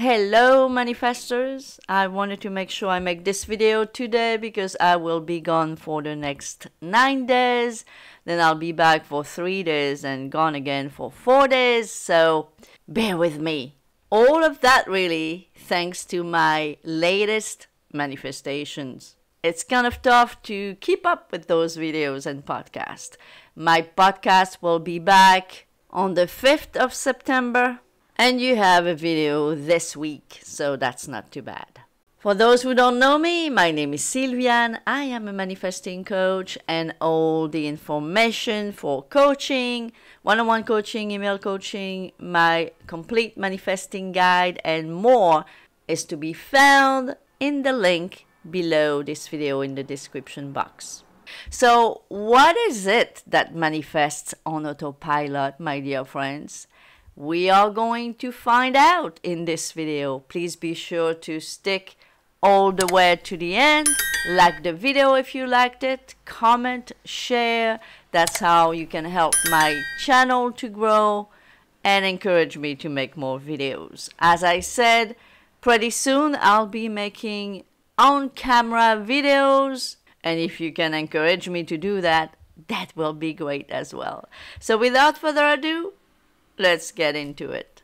Hello manifestors, I wanted to make sure I make this video today because I will be gone for the next 9 days, then I'll be back for 3 days and gone again for 4 days, so bear with me. All of that really thanks to my latest manifestations. It's kind of tough to keep up with those videos and podcasts. My podcast will be back on the 5th of September. And you have a video this week, so that's not too bad. For those who don't know me, my name is Sylviane. I am a manifesting coach, and all the information for coaching, one-on-one coaching, email coaching, my complete manifesting guide, and more is to be found in the link below this video in the description box. So, what is it that manifests on autopilot, my dear friends? We are going to find out in this video. Please be sure to stick all the way to the end. Like the video if you liked it. Comment, share. That's how you can help my channel to grow and encourage me to make more videos. As I said, pretty soon I'll be making on-camera videos. And if you can encourage me to do that, that will be great as well. So without further ado, let's get into it.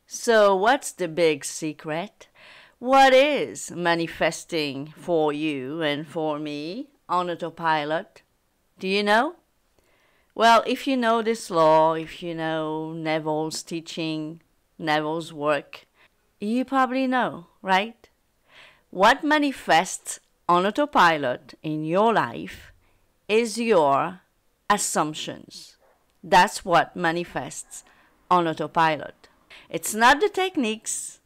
So, what's the big secret? What is manifesting for you and for me on autopilot? Do you know? Well, if you know this law, if you know Neville's teaching, Neville's work, you probably know, right? What manifests on autopilot in your life is your assumptions. That's what manifests on autopilot. It's not the techniques,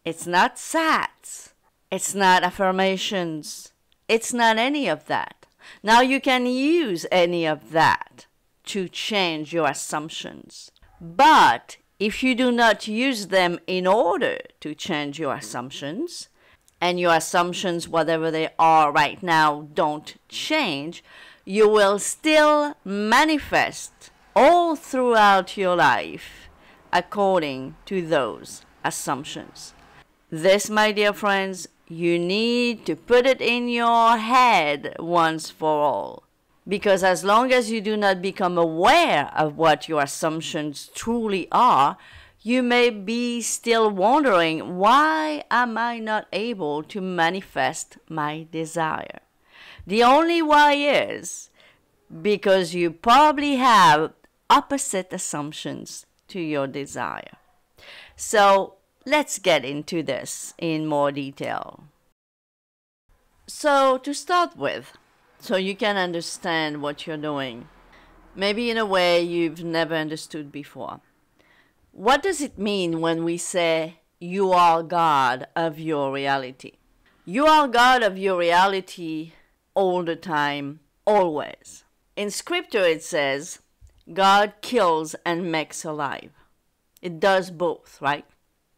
it's not SATs, it's not affirmations, it's not any of that. Now you can use any of that to change your assumptions, but if you do not use them in order to change your assumptions, and your assumptions, whatever they are right now, don't change, you will still manifest all throughout your life according to those assumptions. This, my dear friends, you need to put it in your head once for all. Because as long as you do not become aware of what your assumptions truly are, you may be still wondering, why am I not able to manifest my desire? The only why is because you probably have opposite assumptions to your desire. So let's get into this in more detail. So to start with, so you can understand what you're doing, maybe in a way you've never understood before. What does it mean when we say you are God of your reality? You are God of your reality all the time, always. In scripture it says, God kills and makes alive. It does both, right?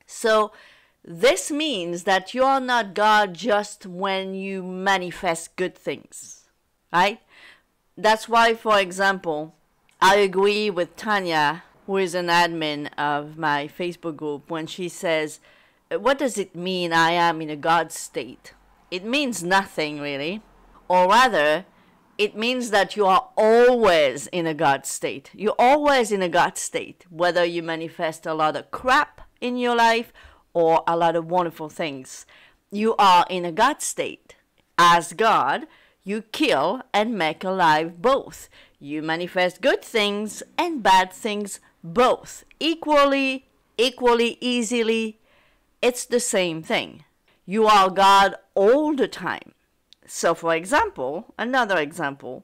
So this means that you are not God just when you manifest good things, right? That's why, for example, I agree with Tanya, who is an admin of my Facebook group, when she says, what does it mean I am in a God state? It means nothing really. Or rather, it means that you are always in a God state. You're always in a God state, whether you manifest a lot of crap in your life or a lot of wonderful things. You are in a God state. As God, you kill and make alive both. You manifest good things and bad things both. Equally, easily. It's the same thing. You are God all the time. So for example, another example,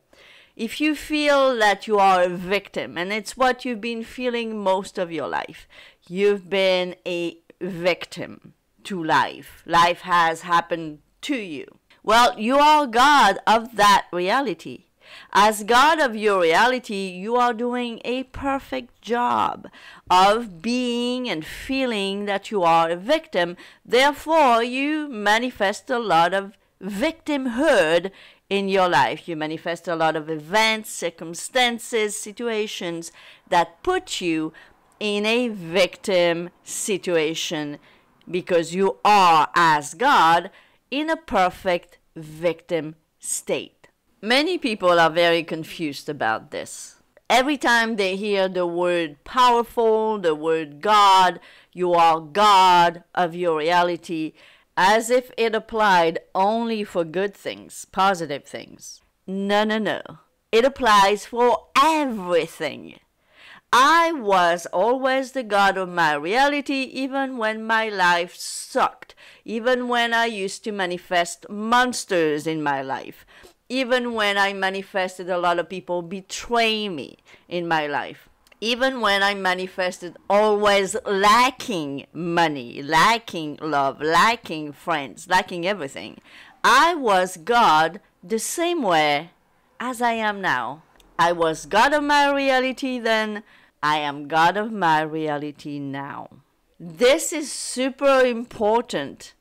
if you feel that you are a victim, and it's what you've been feeling most of your life, you've been a victim to life. Life has happened to you. Well, you are God of that reality. As God of your reality, you are doing a perfect job of being and feeling that you are a victim. Therefore, you manifest a lot of victimhood in your life. You manifest a lot of events, circumstances, situations that put you in a victim situation because you are, as God, in a perfect victim state. Many people are very confused about this. Every time they hear the word powerful, the word God, you are God of your reality, as if it applied only for good things, positive things. No, no, no. It applies for everything. I was always the God of my reality, even when my life sucked, even when I used to manifest monsters in my life, even when I manifested a lot of people betray me in my life, even when I manifested always lacking money, lacking love, lacking friends, lacking everything. I was God the same way as I am now. I was God of my reality then. I am God of my reality now. This is super important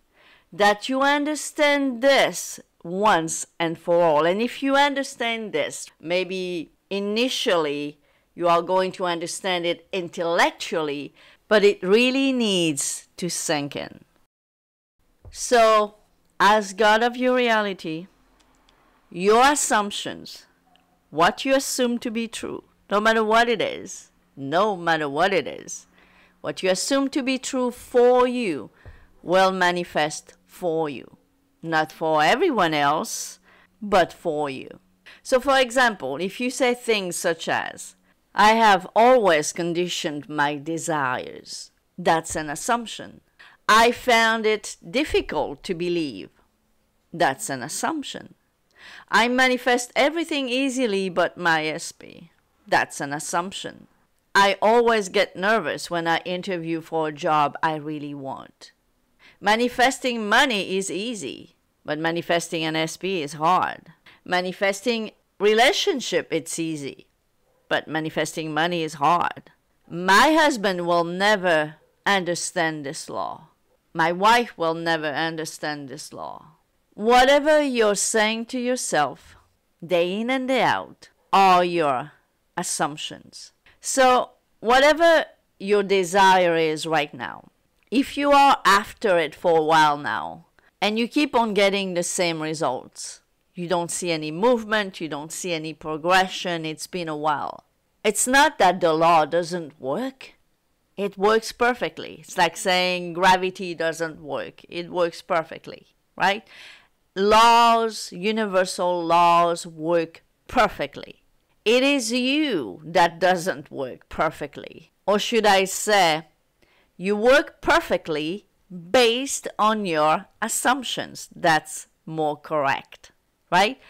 that you understand this once and for all. And if you understand this, maybe initially you are going to understand it intellectually, but it really needs to sink in. So, as God of your reality, your assumptions, what you assume to be true, no matter what it is, what you assume to be true for you will manifest for you. Not for everyone else, but for you. So for example, if you say things such as, I have always conditioned my desires, that's an assumption. I found it difficult to believe, that's an assumption. I manifest everything easily but my SP, that's an assumption. I always get nervous when I interview for a job I really want. Manifesting money is easy, but manifesting an SP is hard. Manifesting relationship, it's easy, but manifesting money is hard. My husband will never understand this law. My wife will never understand this law. Whatever you're saying to yourself, day in and day out, are your assumptions. So, whatever your desire is right now, if you are after it for a while now, and you keep on getting the same results, you don't see any movement, you don't see any progression, it's been a while. It's not that the law doesn't work. It works perfectly. It's like saying gravity doesn't work. It works perfectly, right? Laws, universal laws work perfectly. It is you that doesn't work perfectly. Or should I say, you work perfectly based on your assumptions. That's more correct, right?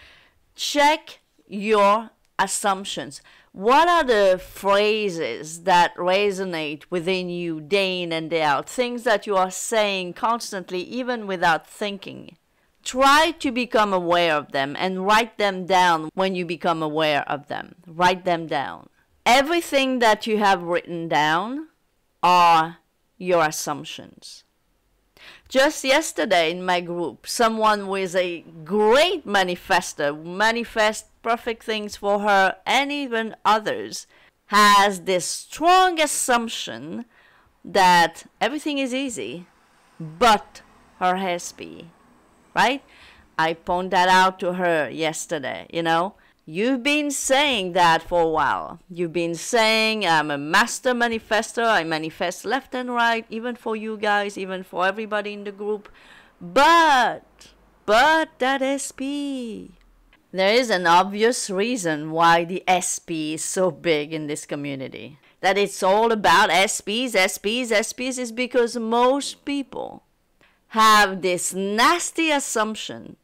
Check your assumptions. What are the phrases that resonate within you day in and day out? Things that you are saying constantly, even without thinking. Try to become aware of them and write them down when you become aware of them. Write them down. Everything that you have written down are your assumptions. Just yesterday in my group, someone with a great manifester, manifest perfect things for her and even others, has this strong assumption that everything is easy, but her SP. Right? I pointed that out to her yesterday, You've been saying that for a while. You've been saying, I'm a master manifester. I manifest left and right, even for you guys, even for everybody in the group. But that SP. There is an obvious reason why the SP is so big in this community. That it's all about SPs is because most people have this nasty assumption,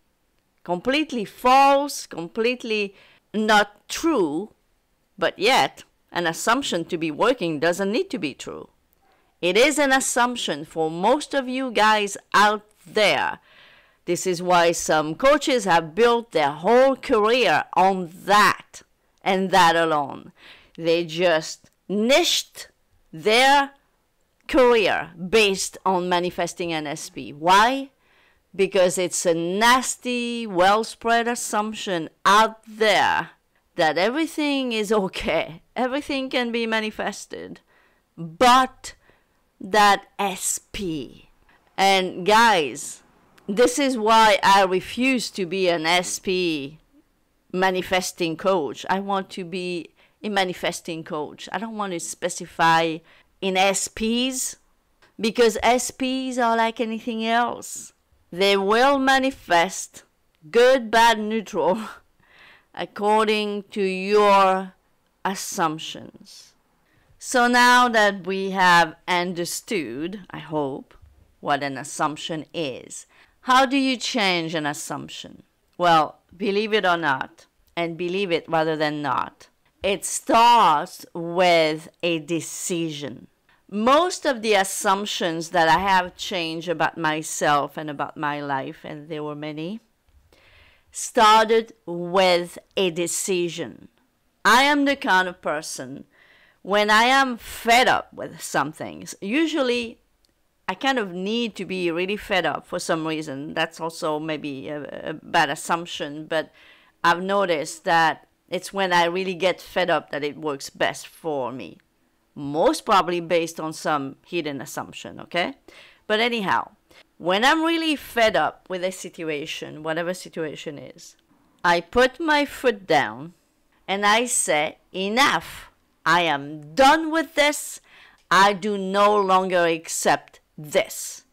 completely false, completely not true, but yet an assumption to be working doesn't need to be true. It is an assumption for most of you guys out there. This is why some coaches have built their whole career on that and that alone. They just niched their career based on manifesting an SP. Why? because it's a nasty, well-spread assumption out there that everything is okay, everything can be manifested, but that SP. And guys, this is why I refuse to be an SP manifesting coach. I want to be a manifesting coach. I don't want to specify in SPs, because SPs are like anything else. They will manifest, good, bad, neutral, according to your assumptions. So now that we have understood, I hope, what an assumption is, how do you change an assumption? Well, believe it or not, and believe it rather than not, it starts with a decision. Most of the assumptions that I have changed about myself and about my life, and there were many, started with a decision. I am the kind of person, when I am fed up with something, usually I kind of need to be really fed up for some reason. That's also maybe a bad assumption, but I've noticed that it's when I really get fed up that it works best for me. Most probably based on some hidden assumption, okay? But anyhow, when I'm really fed up with a situation, whatever situation is, I put my foot down and I say, enough. I am done with this. I do no longer accept this.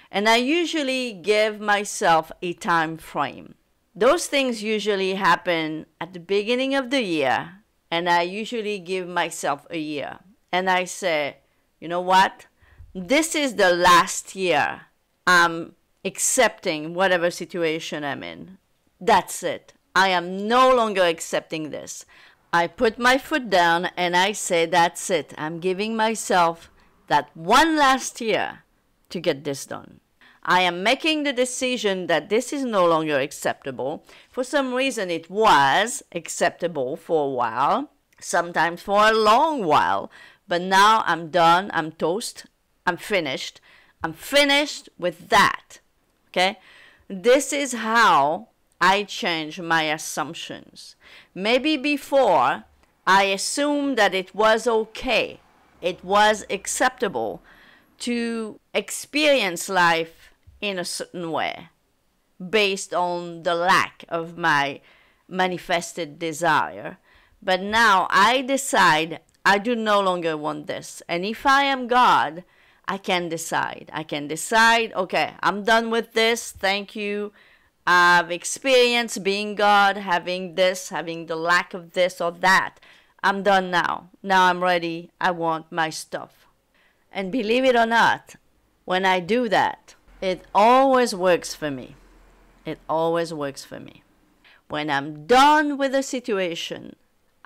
And I usually give myself a time frame. Those things usually happen at the beginning of the year, and I usually give myself a year. And I say, you know what? This is the last year I'm accepting whatever situation I'm in. That's it. I am no longer accepting this. I put my foot down and I say, that's it. I'm giving myself that one last year to get this done. I am making the decision that this is no longer acceptable. For some reason, it was acceptable for a while, sometimes for a long while. But now I'm done. I'm toast. I'm finished. I'm finished with that. Okay? This is how I change my assumptions. Maybe before, I assumed that it was okay, it was acceptable to experience life in a certain way based on the lack of my manifested desire. But now I decide I do no longer want this. And if I am God, I can decide. I can decide, okay, I'm done with this. Thank you. I've experienced being God, having this, having the lack of this or that. I'm done now. Now I'm ready. I want my stuff. And believe it or not, when I do that, it always works for me. It always works for me. When I'm done with a situation,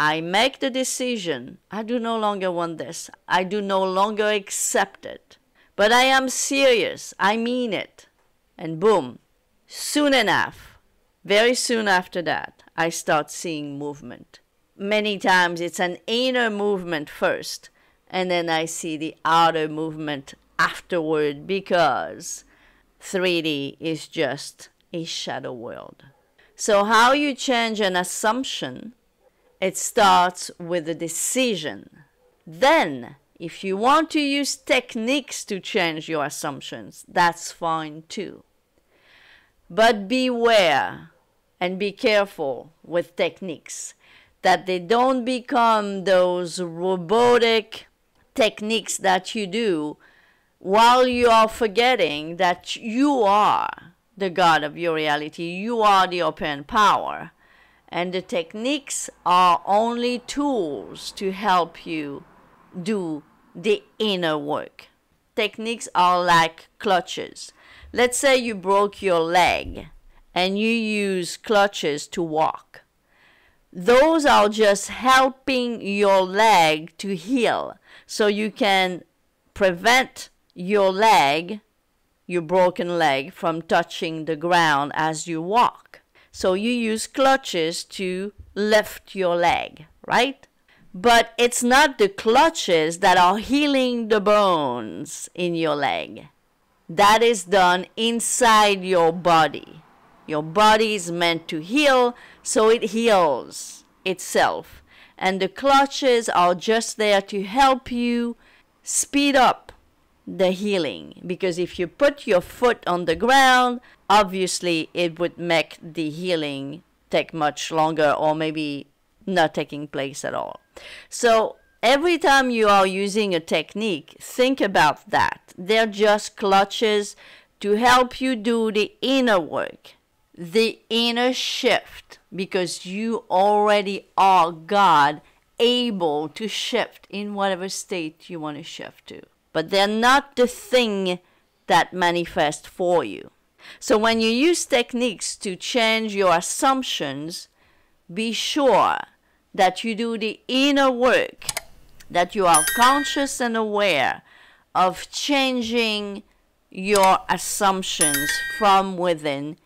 I make the decision, I do no longer want this. I do no longer accept it. But I am serious. I mean it. And boom. Soon enough, very soon after that, I start seeing movement. Many times it's an inner movement first, and then I see the outer movement afterward, because 3D is just a shadow world. So how you change an assumption, it starts with a decision. Then, if you want to use techniques to change your assumptions, that's fine too. But beware and be careful with techniques, that they don't become those robotic techniques that you do while you are forgetting that you are the God of your reality. You are the open power. And the techniques are only tools to help you do the inner work. Techniques are like clutches. Let's say you broke your leg and you use clutches to walk. Those are just helping your leg to heal, so you can prevent your leg, your broken leg, from touching the ground as you walk. So you use clutches to lift your leg, right? But it's not the clutches that are healing the bones in your leg. that is done inside your body. Your body is meant to heal, so it heals itself. And the clutches are just there to help you speed up the healing. Because if you put your foot on the ground, obviously it would make the healing take much longer, or maybe not taking place at all. So every time you are using a technique, think about that. They're just clutches to help you do the inner work, the inner shift, because you already are God, able to shift in whatever state you want to shift to. But they're not the thing that manifest for you. So when you use techniques to change your assumptions, be sure that you do the inner work, that you are conscious and aware of changing your assumptions from within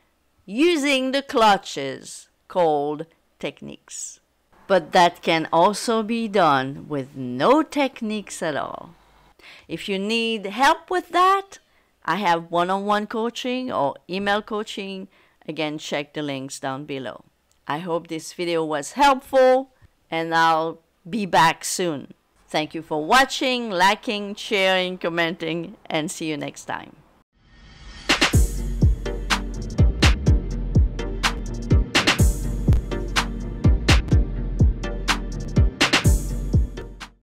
using the clutches called techniques. But that can also be done with no techniques at all. If you need help with that, I have one-on-one coaching or email coaching. Again, check the links down below. I hope this video was helpful, and I'll be back soon. Thank you for watching, liking, sharing, commenting, and see you next time.